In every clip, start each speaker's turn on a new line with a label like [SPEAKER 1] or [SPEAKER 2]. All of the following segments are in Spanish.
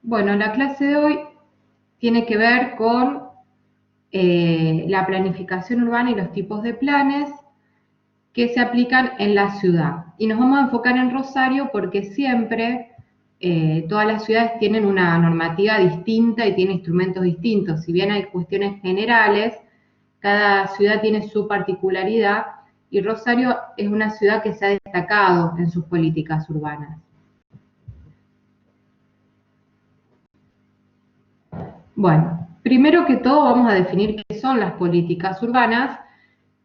[SPEAKER 1] Bueno, la clase de hoy tiene que ver con la planificación urbana y los tipos de planes que se aplican en la ciudad. Y nos vamos a enfocar en Rosario porque siempre todas las ciudades tienen una normativa distinta y tienen instrumentos distintos. Si bien hay cuestiones generales, cada ciudad tiene su particularidad y Rosario es una ciudad que se ha destacado en sus políticas urbanas. Bueno, primero que todo vamos a definir qué son las políticas urbanas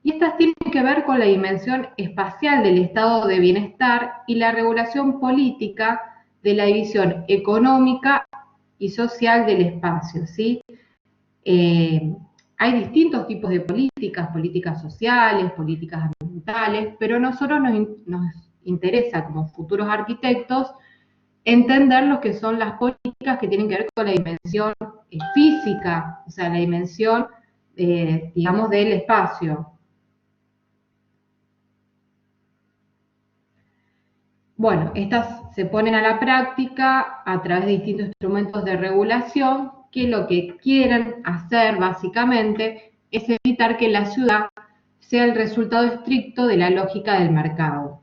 [SPEAKER 1] y estas tienen que ver con la dimensión espacial del estado de bienestar y la regulación política de la división económica y social del espacio, ¿sí? Hay distintos tipos de políticas, políticas sociales, políticas ambientales, pero a nosotros nos interesa como futuros arquitectos entender lo que son las políticas que tienen que ver con la dimensión física, o sea, la dimensión, digamos, del espacio. Bueno, estas se ponen a la práctica a través de distintos instrumentos de regulación que lo que quieren hacer básicamente es evitar que la ciudad sea el resultado estricto de la lógica del mercado,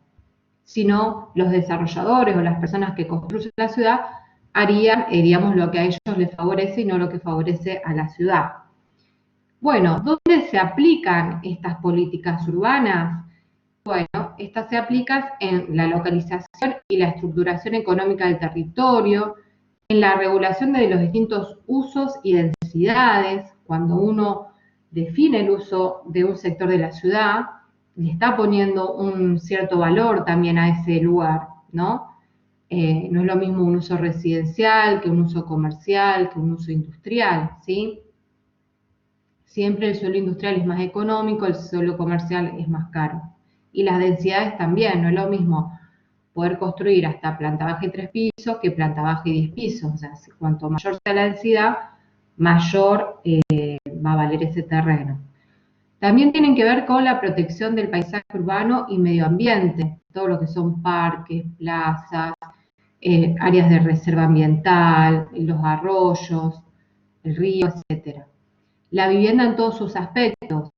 [SPEAKER 1] sino los desarrolladores o las personas que construyen la ciudad harían, digamos, lo que a ellos les favorece y no lo que favorece a la ciudad. Bueno, ¿dónde se aplican estas políticas urbanas? Bueno, estas se aplican en la localización y la estructuración económica del territorio, en la regulación de los distintos usos y densidades, cuando uno define el uso de un sector de la ciudad, le está poniendo un cierto valor también a ese lugar, ¿no? No es lo mismo un uso residencial que un uso comercial, que un uso industrial, ¿sí? Siempre el suelo industrial es más económico, el suelo comercial es más caro. Y las densidades también, no es lo mismo poder construir hasta planta baja y 3 pisos que planta baja y 10 pisos. O sea, cuanto mayor sea la densidad, mayor va a valer ese terreno. También tienen que ver con la protección del paisaje urbano y medio ambiente, todo lo que son parques, plazas, áreas de reserva ambiental, los arroyos, el río, etc. La vivienda en todos sus aspectos,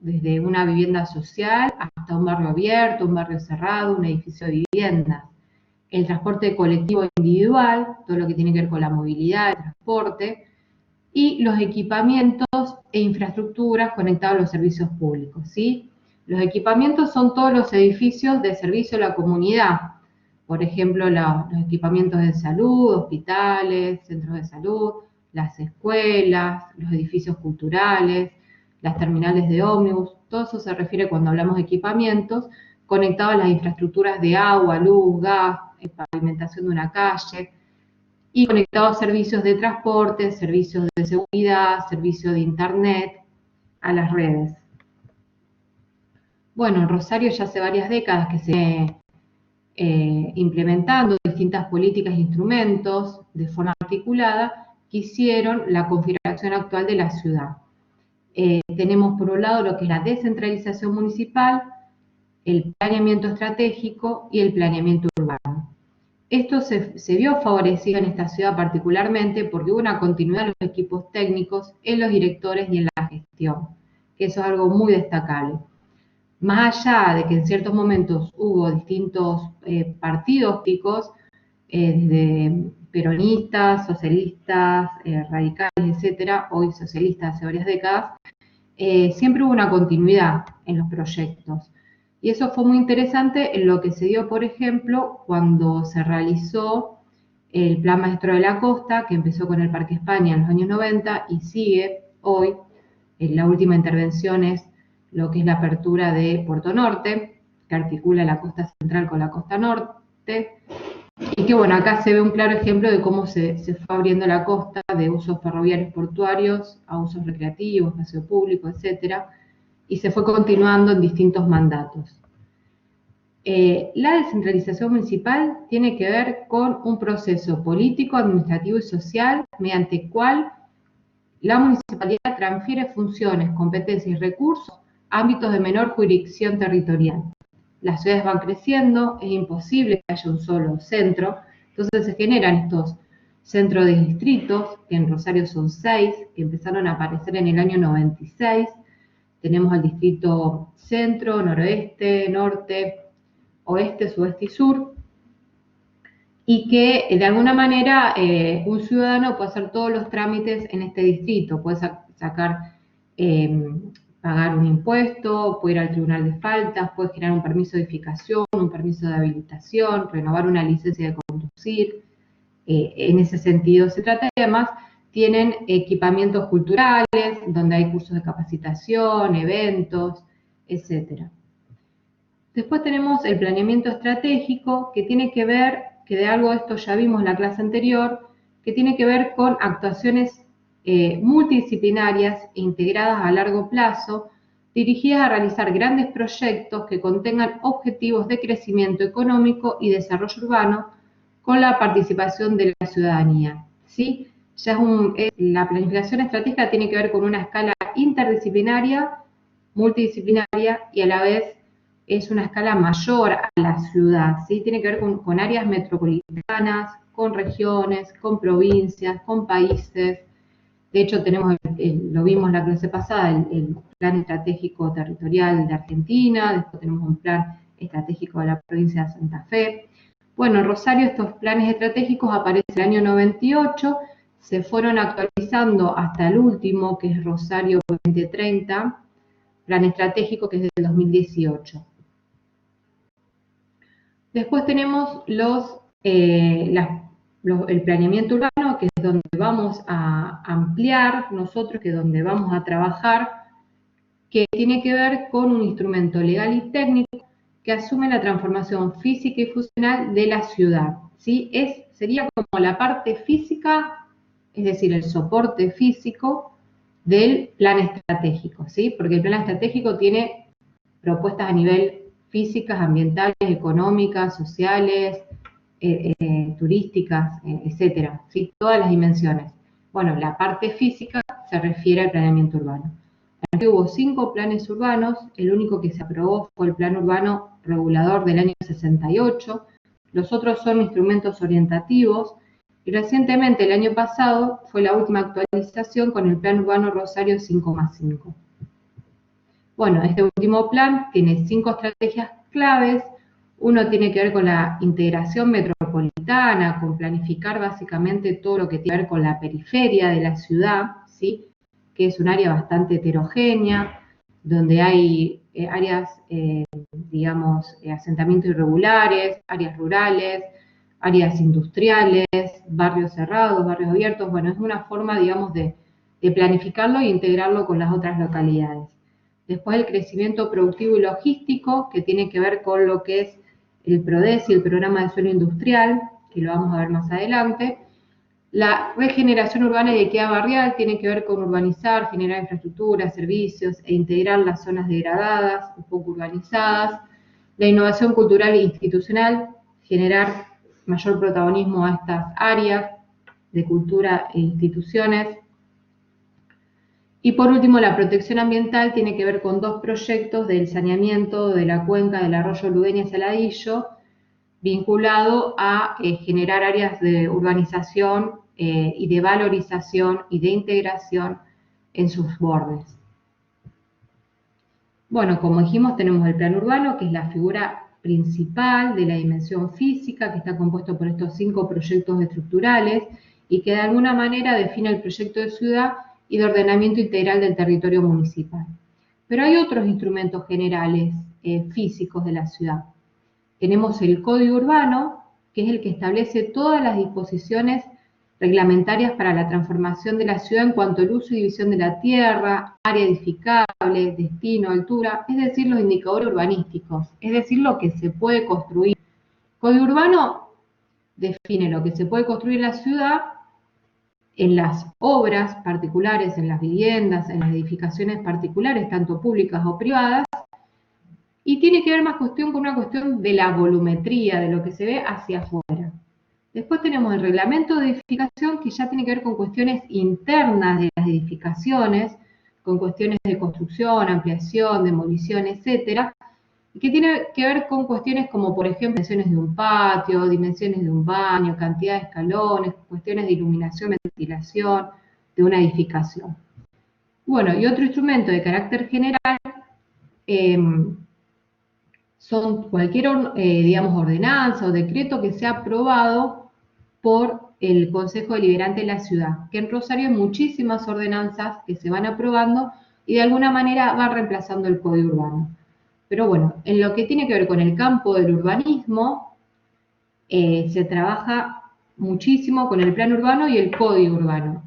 [SPEAKER 1] desde una vivienda social hasta un barrio abierto, un barrio cerrado, un edificio de viviendas. El transporte colectivo individual, todo lo que tiene que ver con la movilidad, el transporte, y los equipamientos e infraestructuras conectados a los servicios públicos, ¿sí? Los equipamientos son todos los edificios de servicio a la comunidad, por ejemplo, los equipamientos de salud, hospitales, centros de salud, las escuelas, los edificios culturales, las terminales de ómnibus, todo eso se refiere cuando hablamos de equipamientos conectados a las infraestructuras de agua, luz, gas, pavimentación de una calle, y conectados a servicios de transporte, servicios de seguridad, servicios de internet, a las redes. Bueno, en Rosario ya hace varias décadas que se implementando distintas políticas e instrumentos de forma articulada que hicieron la configuración actual de la ciudad. Tenemos por un lado lo que es la descentralización municipal, el planeamiento estratégico y el planeamiento urbano. Esto se vio favorecido en esta ciudad particularmente porque hubo una continuidad de los equipos técnicos en los directores y en la gestión, que eso es algo muy destacable. Más allá de que en ciertos momentos hubo distintos partidos políticos, desde peronistas, socialistas, radicales, etcétera, hoy socialistas hace varias décadas, siempre hubo una continuidad en los proyectos. Y eso fue muy interesante en lo que se dio, por ejemplo, cuando se realizó el Plan Maestro de la Costa, que empezó con el Parque España en los años 90 y sigue hoy. La última intervención es lo que es la apertura de Puerto Norte, que articula la costa central con la costa norte. Y que bueno, acá se ve un claro ejemplo de cómo se fue abriendo la costa de usos ferroviarios portuarios a usos recreativos, espacio público, etcétera, y se fue continuando en distintos mandatos. La descentralización municipal tiene que ver con un proceso político, administrativo y social mediante el cual la municipalidad transfiere funciones, competencias y recursos a ámbitos de menor jurisdicción territorial. Las ciudades van creciendo, es imposible que haya un solo centro, entonces se generan estos centro de distritos, que en Rosario son 6, que empezaron a aparecer en el año 96. Tenemos el distrito centro, noroeste, norte, oeste, sudeste y sur, y que de alguna manera un ciudadano puede hacer todos los trámites en este distrito, puede pagar un impuesto, puede ir al tribunal de faltas, puede generar un permiso de edificación, un permiso de habilitación, renovar una licencia de conducir. En ese sentido se trata, y además tienen equipamientos culturales, donde hay cursos de capacitación, eventos, etc. Después tenemos el planeamiento estratégico, que tiene que ver, que de algo de esto ya vimos en la clase anterior, que tiene que ver con actuaciones multidisciplinarias e integradas a largo plazo, dirigidas a realizar grandes proyectos que contengan objetivos de crecimiento económico y desarrollo urbano con la participación de la ciudadanía, ¿sí? La planificación estratégica tiene que ver con una escala interdisciplinaria, multidisciplinaria, y a la vez es una escala mayor a la ciudad, ¿sí? Tiene que ver con áreas metropolitanas, con regiones, con provincias, con países. De hecho, tenemos, lo vimos en la clase pasada, el Plan Estratégico Territorial de Argentina, después tenemos un Plan Estratégico de la provincia de Santa Fe. Bueno, en Rosario estos planes estratégicos aparecen en el año 98, se fueron actualizando hasta el último, que es Rosario 2030, plan estratégico, que es del 2018. Después tenemos el planeamiento urbano, que es donde vamos a ampliar nosotros, que es donde vamos a trabajar, que tiene que ver con un instrumento legal y técnico que asume la transformación física y funcional de la ciudad, ¿sí? Sería como la parte física, es decir, el soporte físico del plan estratégico, ¿sí? Porque el plan estratégico tiene propuestas a nivel físicas, ambientales, económicas, sociales, turísticas, etcétera, ¿sí? Todas las dimensiones. Bueno, la parte física se refiere al planeamiento urbano. Aquí hubo 5 planes urbanos, el único que se aprobó fue el plan urbano regulador del año 68, los otros son instrumentos orientativos, y recientemente, el año pasado, fue la última actualización con el plan urbano Rosario 5+5. Bueno, este último plan tiene 5 estrategias claves. Uno tiene que ver con la integración metropolitana, con planificar básicamente todo lo que tiene que ver con la periferia de la ciudad, ¿sí? Que es un área bastante heterogénea, donde hay áreas, digamos, asentamientos irregulares, áreas rurales, áreas industriales, barrios cerrados, barrios abiertos. Bueno, es una forma, digamos, de planificarlo e integrarlo con las otras localidades. Después el crecimiento productivo y logístico, que tiene que ver con lo que es el PRODESI, el Programa de Suelo Industrial, que lo vamos a ver más adelante. La regeneración urbana y equidad barrial tiene que ver con urbanizar, generar infraestructura, servicios e integrar las zonas degradadas o poco urbanizadas. La innovación cultural e institucional, generar mayor protagonismo a estas áreas de cultura e instituciones. Y por último, la protección ambiental tiene que ver con 2 proyectos del saneamiento de la cuenca del arroyo Ludeña-Saladillo, vinculado a generar áreas de urbanización y de valorización y de integración en sus bordes. Bueno, como dijimos, tenemos el plan urbano, que es la figura principal de la dimensión física, que está compuesto por estos 5 proyectos estructurales y que de alguna manera define el proyecto de ciudad y de ordenamiento integral del territorio municipal. Pero hay otros instrumentos generales físicos de la ciudad. Tenemos el Código Urbano, que es el que establece todas las disposiciones reglamentarias para la transformación de la ciudad en cuanto al uso y división de la tierra, área edificable, destino, altura, es decir, los indicadores urbanísticos, es decir, lo que se puede construir. Código Urbano define lo que se puede construir en la ciudad, en las obras particulares, en las viviendas, en las edificaciones particulares, tanto públicas o privadas, y tiene que ver más con una cuestión de la volumetría, de lo que se ve hacia afuera. Después tenemos el reglamento de edificación, que ya tiene que ver con cuestiones internas de las edificaciones, con cuestiones de construcción, ampliación, demolición, etc. que tiene que ver con cuestiones como, por ejemplo, dimensiones de un patio, dimensiones de un baño, cantidad de escalones, cuestiones de iluminación, ventilación de una edificación. Bueno, y otro instrumento de carácter general son cualquier, digamos, ordenanza o decreto que sea aprobado por el Consejo Deliberante de la ciudad, que en Rosario hay muchísimas ordenanzas que se van aprobando y de alguna manera va reemplazando el Código Urbano. Pero bueno, en lo que tiene que ver con el campo del urbanismo, se trabaja muchísimo con el plan urbano y el código urbano.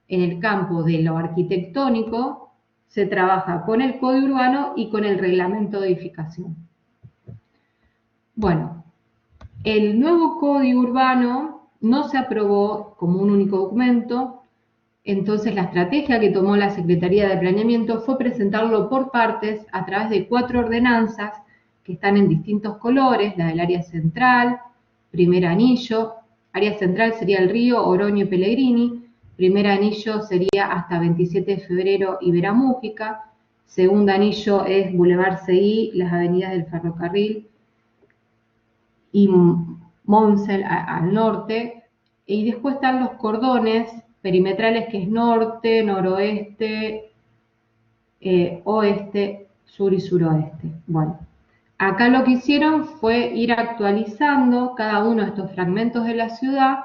[SPEAKER 1] En el campo de lo arquitectónico, se trabaja con el código urbano y con el reglamento de edificación. Bueno, el nuevo código urbano no se aprobó como un único documento, entonces la estrategia que tomó la Secretaría de Planeamiento fue presentarlo por partes a través de 4 ordenanzas que están en distintos colores, la del área central, primer anillo, área central sería el Río, Oroño y Pellegrini, primer anillo sería hasta 27 de febrero y Veramújica, segundo anillo es Boulevard Seguí, las avenidas del ferrocarril y Monsel al norte, y después están los cordones perimetrales, que es norte, noroeste, oeste, sur y suroeste. Bueno, acá lo que hicieron fue ir actualizando cada uno de estos fragmentos de la ciudad,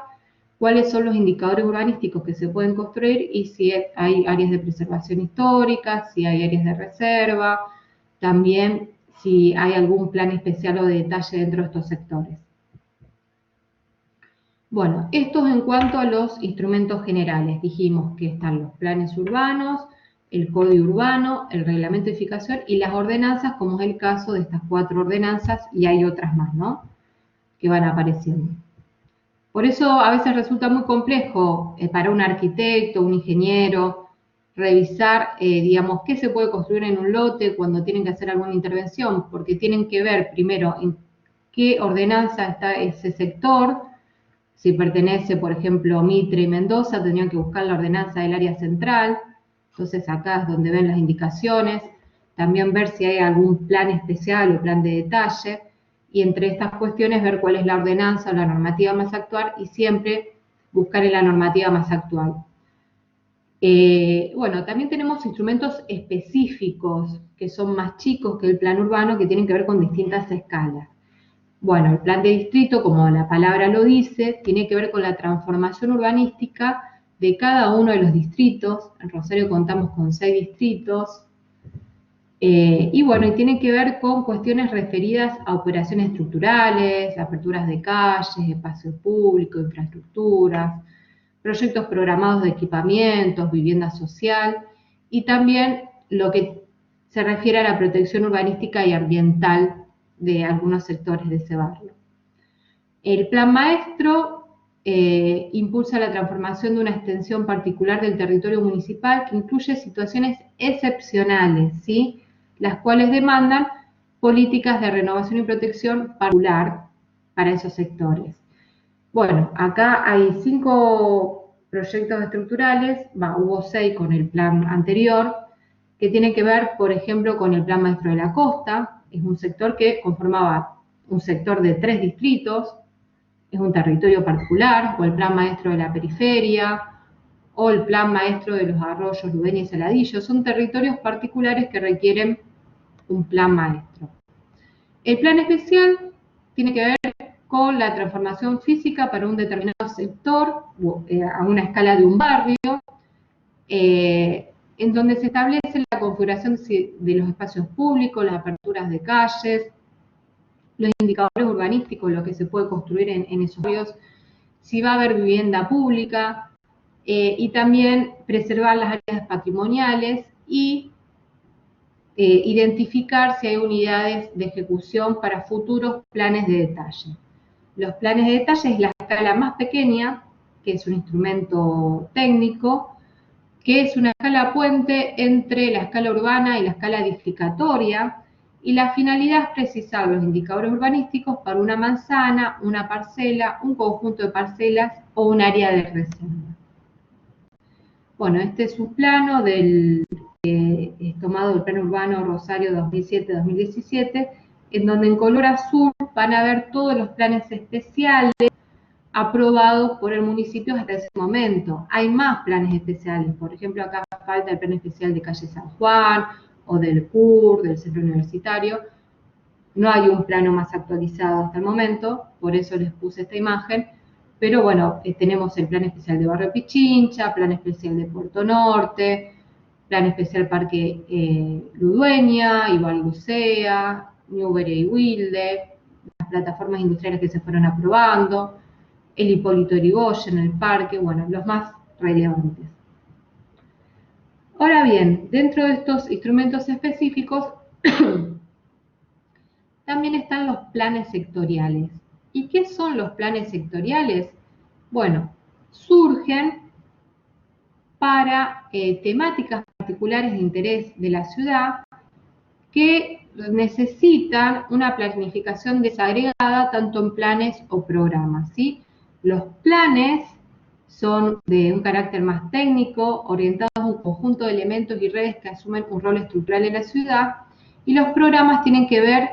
[SPEAKER 1] cuáles son los indicadores urbanísticos que se pueden construir y si hay áreas de preservación histórica, si hay áreas de reserva, también si hay algún plan especial o de detalle dentro de estos sectores. Bueno, esto es en cuanto a los instrumentos generales. Dijimos que están los planes urbanos, el código urbano, el reglamento de edificación y las ordenanzas, como es el caso de estas 4 ordenanzas, y hay otras más, ¿no?, que van apareciendo. Por eso a veces resulta muy complejo para un arquitecto, un ingeniero, revisar, digamos, qué se puede construir en un lote cuando tienen que hacer alguna intervención, porque tienen que ver primero en qué ordenanza está ese sector. Si pertenece, por ejemplo, Mitre y Mendoza, tendrían que buscar la ordenanza del área central. Entonces acá es donde ven las indicaciones. También ver si hay algún plan especial o plan de detalle. Y entre estas cuestiones ver cuál es la ordenanza o la normativa más actual y siempre buscar en la normativa más actual. Bueno, también tenemos instrumentos específicos que son más chicos que el plan urbano, que tienen que ver con distintas escalas. Bueno, el plan de distrito, como la palabra lo dice, tiene que ver con la transformación urbanística de cada uno de los distritos. En Rosario contamos con 6 distritos. Y bueno, y tiene que ver con cuestiones referidas a operaciones estructurales, aperturas de calles, espacio público, infraestructuras, proyectos programados de equipamientos, vivienda social, y también lo que se refiere a la protección urbanística y ambiental de algunos sectores de ese barrio. El plan maestro impulsa la transformación de una extensión particular del territorio municipal que incluye situaciones excepcionales, ¿sí?, las cuales demandan políticas de renovación y protección particular para esos sectores. Bueno, acá hay 5 proyectos estructurales, hubo 6 con el plan anterior, que tienen que ver, por ejemplo, con el plan maestro de la costa. Es un sector que conformaba un sector de 3 distritos, es un territorio particular, o el plan maestro de la periferia, o el plan maestro de los arroyos Ludeña y Saladillo. Son territorios particulares que requieren un plan maestro. El plan especial tiene que ver con la transformación física para un determinado sector, a una escala de un barrio, en donde se establece la configuración de los espacios públicos, las aperturas de calles, los indicadores urbanísticos, lo que se puede construir en esos barrios, si va a haber vivienda pública, y también preservar las áreas patrimoniales y identificar si hay unidades de ejecución para futuros planes de detalle. Los planes de detalle es la escala más pequeña, que es un instrumento técnico, que es una escala puente entre la escala urbana y la escala edificatoria, y la finalidad es precisar los indicadores urbanísticos para una manzana, una parcela, un conjunto de parcelas o un área de reserva. Bueno, este es un plano tomado del Plan Urbano Rosario 2007-2017, en donde en color azul van a ver todos los planes especiales aprobados por el municipio hasta ese momento. Hay más planes especiales, por ejemplo, acá falta el plan especial de calle San Juan, o del CUR, del centro universitario. No hay un plano más actualizado hasta el momento, por eso les puse esta imagen, pero bueno, tenemos el plan especial de Barrio Pichincha, plan especial de Puerto Norte, plan especial Parque Ludueña, Ibarlucea, Newbery y Wilde, las plataformas industriales que se fueron aprobando, el Hipólito Yrigoyen, el parque, bueno, los más relevantes. Ahora bien, dentro de estos instrumentos específicos también están los planes sectoriales. ¿Y qué son los planes sectoriales? Bueno, surgen para temáticas particulares de interés de la ciudad que necesitan una planificación desagregada tanto en planes o programas, ¿sí? Los planes son de un carácter más técnico, orientados a un conjunto de elementos y redes que asumen un rol estructural en la ciudad, y los programas tienen que ver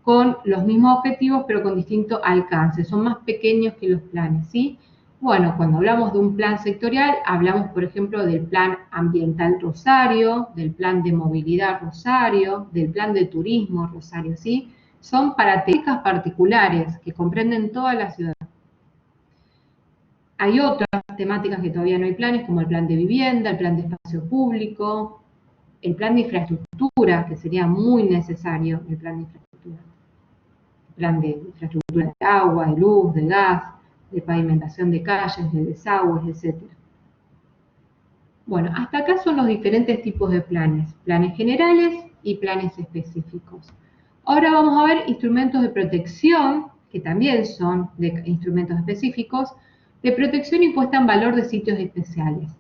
[SPEAKER 1] con los mismos objetivos pero con distinto alcance, son más pequeños que los planes, ¿sí? Bueno, cuando hablamos de un plan sectorial, hablamos, por ejemplo, del Plan Ambiental Rosario, del Plan de Movilidad Rosario, del Plan de Turismo Rosario, ¿sí? Son para temáticas particulares que comprenden toda la ciudad. Hay otras temáticas que todavía no hay planes, como el Plan de Vivienda, el Plan de Espacio Público, el Plan de Infraestructura, que sería muy necesario el Plan de Infraestructura. Plan de infraestructura de agua, de luz, de gas, de pavimentación de calles, de desagües, etc. Bueno, hasta acá son los diferentes tipos de planes generales y planes específicos. Ahora vamos a ver instrumentos de protección, que también son de instrumentos específicos, de protección y puesta en valor de sitios especiales.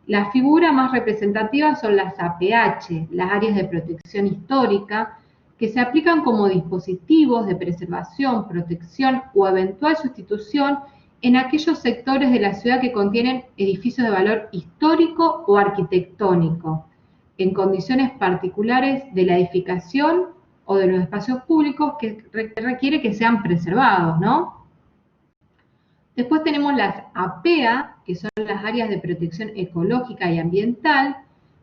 [SPEAKER 1] Las figuras más representativas son las APH, las áreas de protección histórica, que se aplican como dispositivos de preservación, protección o eventual sustitución en aquellos sectores de la ciudad que contienen edificios de valor histórico o arquitectónico, en condiciones particulares de la edificación o de los espacios públicos que requiere que sean preservados, ¿no? Después tenemos las APEA, que son las áreas de protección ecológica y ambiental,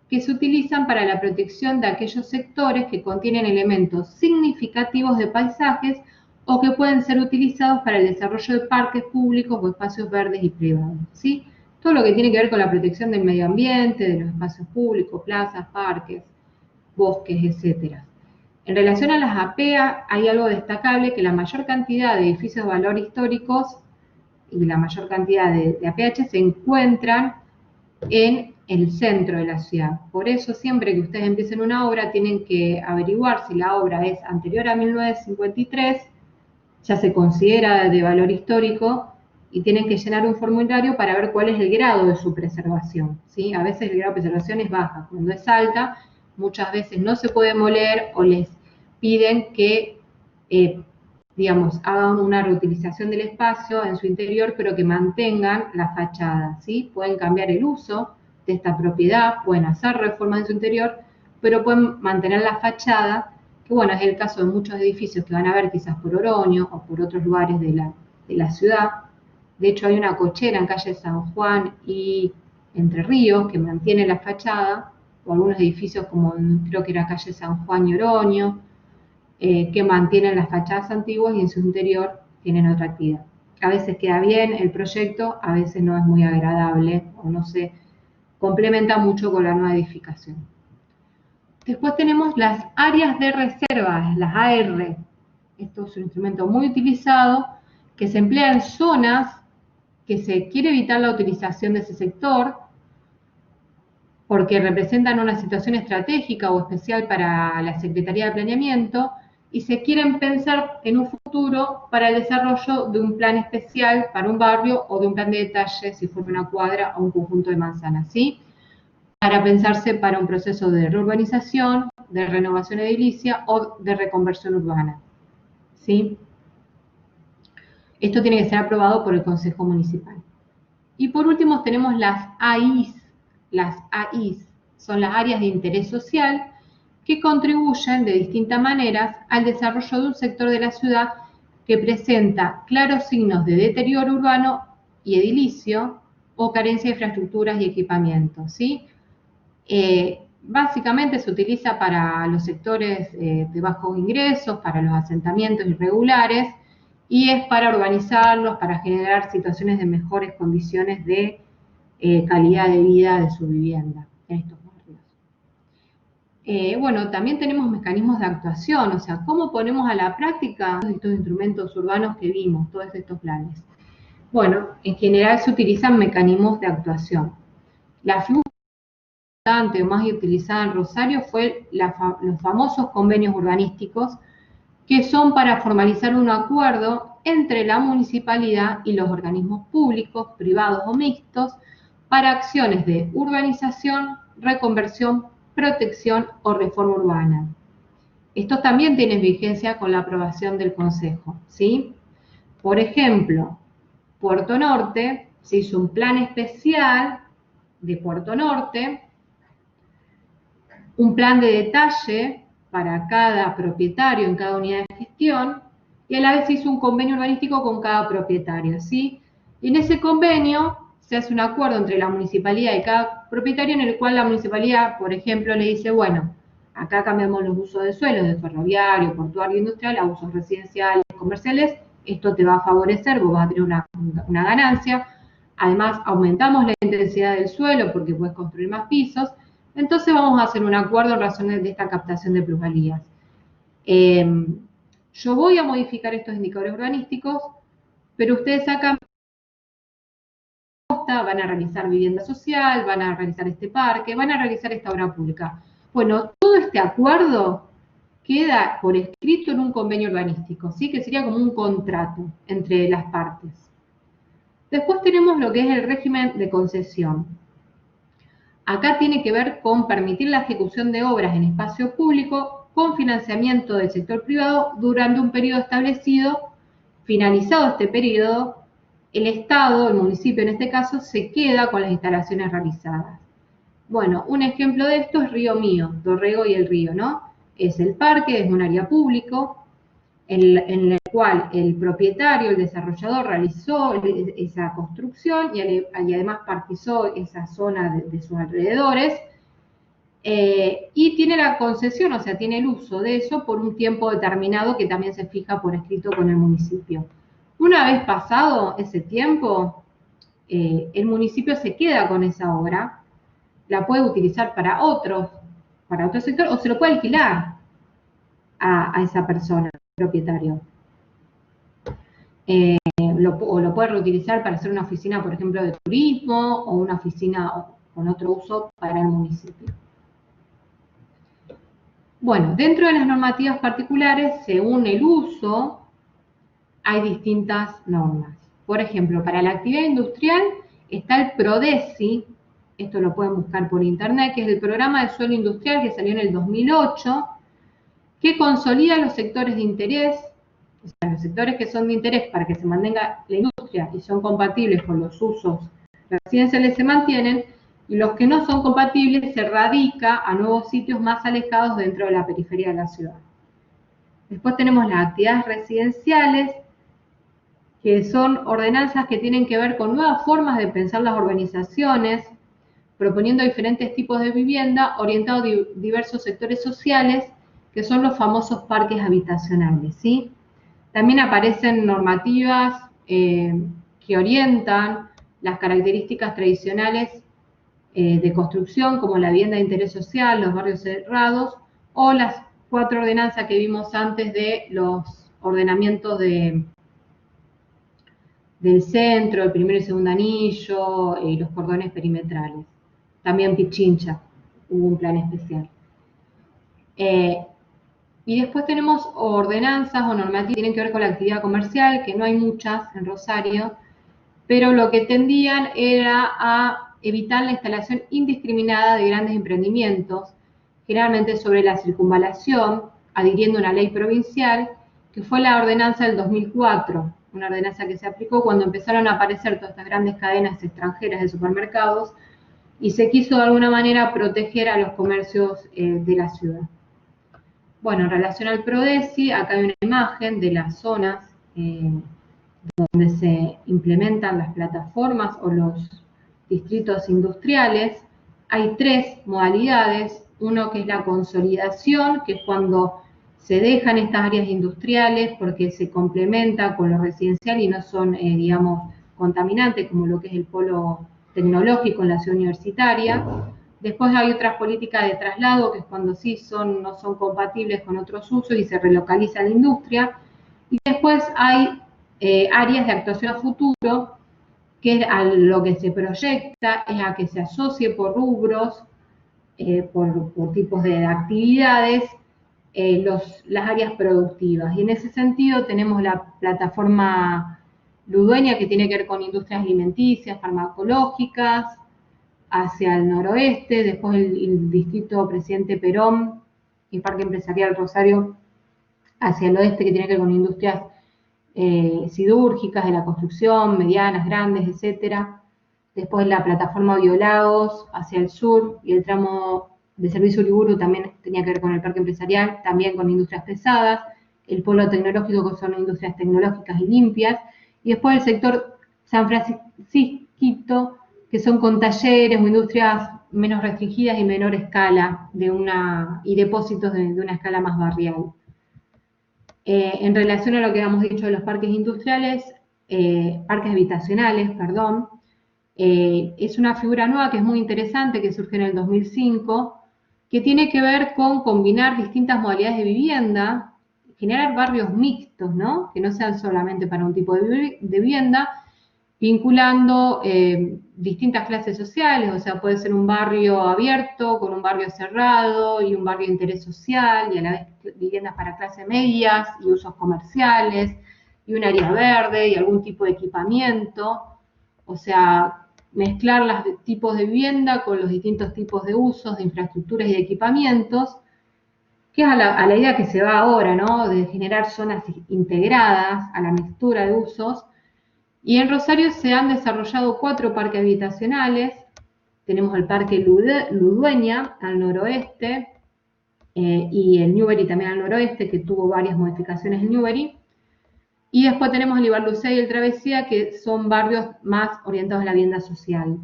[SPEAKER 1] que se utilizan para la protección de aquellos sectores que contienen elementos significativos de paisajes o que pueden ser utilizados para el desarrollo de parques públicos o espacios verdes y privados, ¿sí? Todo lo que tiene que ver con la protección del medio ambiente, de los espacios públicos, plazas, parques, bosques, etc. En relación a las APEA, hay algo destacable, que la mayor cantidad de edificios de valor históricos y la mayor cantidad de APH se encuentran en el centro de la ciudad. Por eso, siempre que ustedes empiecen una obra, tienen que averiguar si la obra es anterior a 1953, ya se considera de valor histórico, y tienen que llenar un formulario para ver cuál es el grado de su preservación, ¿sí? A veces el grado de preservación es baja. Cuando es alta, muchas veces no se puede demoler o les piden que digamos, hagan una reutilización del espacio en su interior, pero que mantengan la fachada, ¿sí? Pueden cambiar el uso de esta propiedad, pueden hacer reformas en su interior, pero pueden mantener la fachada, que bueno, es el caso de muchos edificios que van a ver quizás por Oroño o por otros lugares de la ciudad. De hecho, hay una cochera en calle San Juan y Entre Ríos que mantiene la fachada, o algunos edificios como creo que era calle San Juan y Oroño, que mantienen las fachadas antiguas y en su interior tienen otra actividad. A veces queda bien el proyecto, a veces no es muy agradable o no se complementa mucho con la nueva edificación. Después tenemos las áreas de reserva, las AR. Esto es un instrumento muy utilizado que se emplea en zonas que se quiere evitar la utilización de ese sector porque representan una situación estratégica o especial para la Secretaría de Planeamiento y se quieren pensar en un futuro para el desarrollo de un plan especial para un barrio o de un plan de detalle si fuera una cuadra o un conjunto de manzanas, ¿sí? Para pensarse para un proceso de reurbanización, de renovación edilicia o de reconversión urbana, ¿sí? Esto tiene que ser aprobado por el Consejo Municipal. Y por último tenemos las AIs. Las AIs son las áreas de interés social, que contribuyen de distintas maneras al desarrollo de un sector de la ciudad que presenta claros signos de deterioro urbano y edilicio o carencia de infraestructuras y equipamientos, ¿sí? Básicamente se utiliza para los sectores de bajos ingresos, para los asentamientos irregulares, y es para urbanizarlos, para generar situaciones de mejores condiciones de calidad de vida de su vivienda en estos barrios. Bueno, también tenemos mecanismos de actuación, o sea, cómo ponemos a la práctica estos instrumentos urbanos que vimos, todos estos planes. Bueno, en general se utilizan mecanismos de actuación. La figura más utilizada en Rosario fue los famosos convenios urbanísticos, que son para formalizar un acuerdo entre la municipalidad y los organismos públicos, privados o mixtos, para acciones de urbanización, reconversión, protección o reforma urbana. Estos también tienen vigencia con la aprobación del Consejo, ¿sí? Por ejemplo, Puerto Norte, se hizo un plan especial de Puerto Norte, un plan de detalle para cada propietario en cada unidad de gestión, y a la vez se hizo un convenio urbanístico con cada propietario, ¿sí? Y en ese convenio se hace un acuerdo entre la municipalidad y cada propietario en el cual la municipalidad, por ejemplo, le dice, bueno, acá cambiamos los usos de suelo, de ferroviario, portuario, industrial, a usos residenciales, comerciales, esto te va a favorecer, vos vas a tener una ganancia, además aumentamos la intensidad del suelo porque puedes construir más pisos, entonces vamos a hacer un acuerdo en razón de esta captación de plusvalías. Yo voy a modificar estos indicadores urbanísticos, pero ustedes acá van a realizar vivienda social, van a realizar este parque, van a realizar esta obra pública. Bueno, todo este acuerdo queda por escrito en un convenio urbanístico, ¿sí? Que sería como un contrato entre las partes. Después tenemos lo que es el régimen de concesión. Acá tiene que ver con permitir la ejecución de obras en espacio público con financiamiento del sector privado durante un periodo establecido. Finalizado este periodo, el Estado, el municipio en este caso, se queda con las instalaciones realizadas. Bueno, un ejemplo de esto es Río Mío, Dorrego y el Río, ¿no? Es el parque, es un área público, en el cual el propietario, el desarrollador, realizó esa construcción y además parquizó esa zona de sus alrededores, y tiene la concesión, o sea, tiene el uso de eso por un tiempo determinado que también se fija por escrito con el municipio. Una vez pasado ese tiempo, el municipio se queda con esa obra, la puede utilizar para otro sector o se lo puede alquilar a esa persona, propietario. O lo puede reutilizar para hacer una oficina, por ejemplo, de turismo o una oficina con otro uso para el municipio. Bueno, dentro de las normativas particulares, según el uso, hay distintas normas. Por ejemplo, para la actividad industrial está el PRODESI, esto lo pueden buscar por internet, que es el Programa de Suelo Industrial que salió en el 2008, que consolida los sectores de interés, o sea, los sectores que son de interés para que se mantenga la industria y son compatibles con los usos residenciales se mantienen, y los que no son compatibles se radica a nuevos sitios más alejados dentro de la periferia de la ciudad. Después tenemos las actividades residenciales, que son ordenanzas que tienen que ver con nuevas formas de pensar las urbanizaciones, proponiendo diferentes tipos de vivienda orientados a diversos sectores sociales, que son los famosos parques habitacionales, ¿sí? También aparecen normativas que orientan las características tradicionales de construcción, como la vivienda de interés social, los barrios cerrados, o las 4 ordenanzas que vimos antes de los ordenamientos del centro, el primer y segundo anillo, y los cordones perimetrales. También Pichincha, hubo un plan especial. Y después tenemos ordenanzas o normativas que tienen que ver con la actividad comercial, que no hay muchas en Rosario, pero lo que tendían era a evitar la instalación indiscriminada de grandes emprendimientos, generalmente sobre la circunvalación, adhiriendo a una ley provincial, que fue la ordenanza del 2004, una ordenanza que se aplicó cuando empezaron a aparecer todas estas grandes cadenas extranjeras de supermercados, y se quiso de alguna manera proteger a los comercios de la ciudad. Bueno, en relación al PRODESI, acá hay una imagen de las zonas donde se implementan las plataformas o los distritos industriales. Hay tres modalidades. Uno que es la consolidación, que es cuando se dejan estas áreas industriales porque se complementa con lo residencial y no son, digamos, contaminantes, como lo que es el polo tecnológico en la ciudad universitaria. Después hay otras políticas de traslado, que es cuando sí no son compatibles con otros usos y se relocaliza la industria. Y después hay áreas de actuación a futuro, que es a lo que se proyecta, es a que se asocie por rubros, por tipos de actividades, las áreas productivas. Y en ese sentido tenemos la plataforma ludueña, que tiene que ver con industrias alimenticias, farmacológicas, hacia el noroeste, después el distrito Presidente Perón y Parque Empresarial Rosario hacia el oeste, que tiene que ver con industrias sidúrgicas, de la construcción, medianas, grandes, etcétera. Después la plataforma Biolagos hacia el sur y el tramo de Servicio Uriburu también tenía que ver con el parque empresarial, también con industrias pesadas, el polo tecnológico, que son industrias tecnológicas y limpias, y después el sector San Francisquito, que son con talleres o industrias menos restringidas y menor escala y depósitos de una escala más barrial. En relación a lo que habíamos dicho de los parques industriales, parques habitacionales, perdón, es una figura nueva que es muy interesante, que surge en el 2005, que tiene que ver con combinar distintas modalidades de vivienda, generar barrios mixtos, ¿no? Que no sean solamente para un tipo de vivienda, vinculando distintas clases sociales, o sea, puede ser un barrio abierto con un barrio cerrado y un barrio de interés social y a la vez viviendas para clase medias y usos comerciales y un área verde y algún tipo de equipamiento, o sea, mezclar los tipos de vivienda con los distintos tipos de usos, de infraestructuras y de equipamientos, que es a la idea que se va ahora, ¿no? De generar zonas integradas a la mixtura de usos. Y en Rosario se han desarrollado 4 parques habitacionales. Tenemos el Parque Ludueña al noroeste y el Newbery también al noroeste, que tuvo varias modificaciones el Newbery. Y después tenemos el Ibarlucea y el Travesía, que son barrios más orientados a la vivienda social.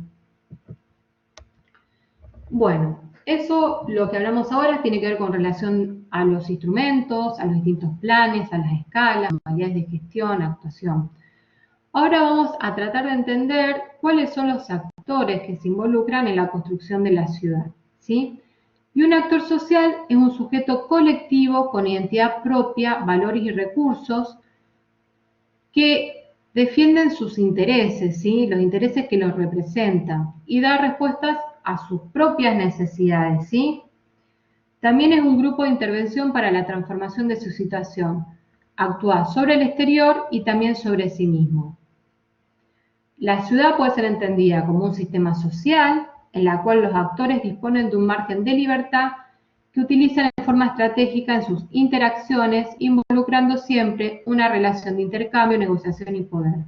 [SPEAKER 1] Bueno, eso lo que hablamos ahora tiene que ver con relación a los instrumentos, a los distintos planes, a las escalas, modalidades de gestión, actuación. Ahora vamos a tratar de entender cuáles son los actores que se involucran en la construcción de la ciudad, ¿sí? Y un actor social es un sujeto colectivo con identidad propia, valores y recursos que defienden sus intereses, ¿sí? Los intereses que los representan y da respuestas a sus propias necesidades, ¿sí? También es un grupo de intervención para la transformación de su situación. Actúa sobre el exterior y también sobre sí mismo. La ciudad puede ser entendida como un sistema social en la cual los actores disponen de un margen de libertad que utilizan de forma estratégica en sus interacciones, involucrando siempre una relación de intercambio, negociación y poder.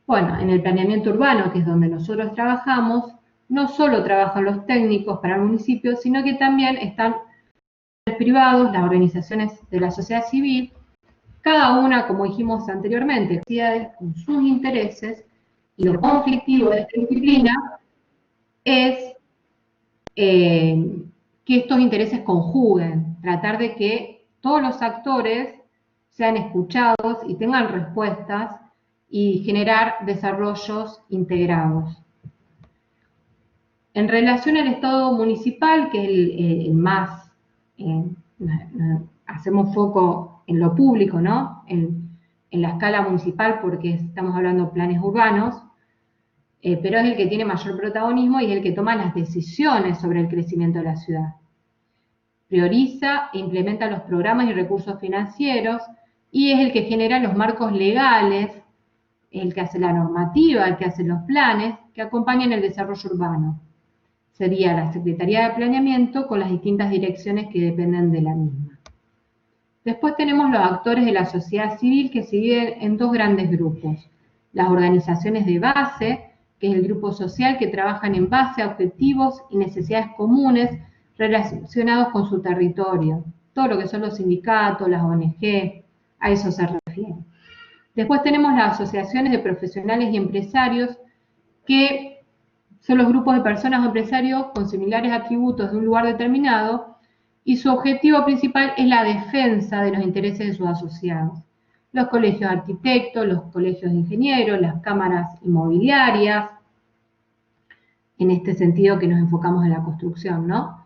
[SPEAKER 1] Bueno, en el planeamiento urbano, que es donde nosotros trabajamos, no solo trabajan los técnicos para el municipio, sino que también están los privados, las organizaciones de la sociedad civil, cada una, como dijimos anteriormente, con sus intereses, y lo conflictivo de esta disciplina es que estos intereses conjuguen, tratar de que todos los actores sean escuchados y tengan respuestas y generar desarrollos integrados. En relación al Estado municipal, que es el más, hacemos foco en lo público, ¿no? En la escala municipal, porque estamos hablando de planes urbanos, pero es el que tiene mayor protagonismo y es el que toma las decisiones sobre el crecimiento de la ciudad. Prioriza e implementa los programas y recursos financieros y es el que genera los marcos legales, el que hace la normativa, el que hace los planes que acompañan el desarrollo urbano. Sería la Secretaría de Planeamiento con las distintas direcciones que dependen de la misma. Después tenemos los actores de la sociedad civil que se dividen en 2 grandes grupos. Las organizaciones de base, que es el grupo social que trabajan en base a objetivos y necesidades comunes relacionados con su territorio. todo lo que son los sindicatos, las ONG, a eso se refiere. Después tenemos las asociaciones de profesionales y empresarios, que son los grupos de personas o empresarios con similares atributos de un lugar determinado, y su objetivo principal es la defensa de los intereses de sus asociados. Los colegios de arquitectos, los colegios de ingenieros, las cámaras inmobiliarias, en este sentido que nos enfocamos en la construcción, ¿no?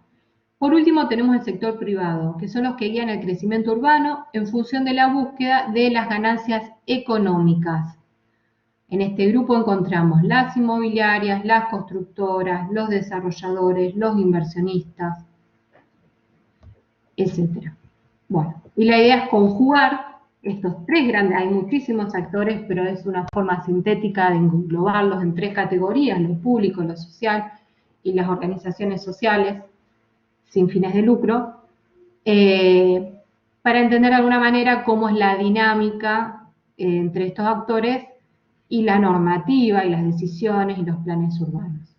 [SPEAKER 1] Por último, tenemos el sector privado, que son los que guían el crecimiento urbano en función de la búsqueda de las ganancias económicas. En este grupo encontramos las inmobiliarias, las constructoras, los desarrolladores, los inversionistas, etc. Bueno, y la idea es conjugar estos tres grandes, hay muchísimos actores, pero es una forma sintética de englobarlos en tres categorías: lo público, lo social y las organizaciones sociales sin fines de lucro, para entender de alguna manera cómo es la dinámica entre estos actores y la normativa y las decisiones y los planes urbanos.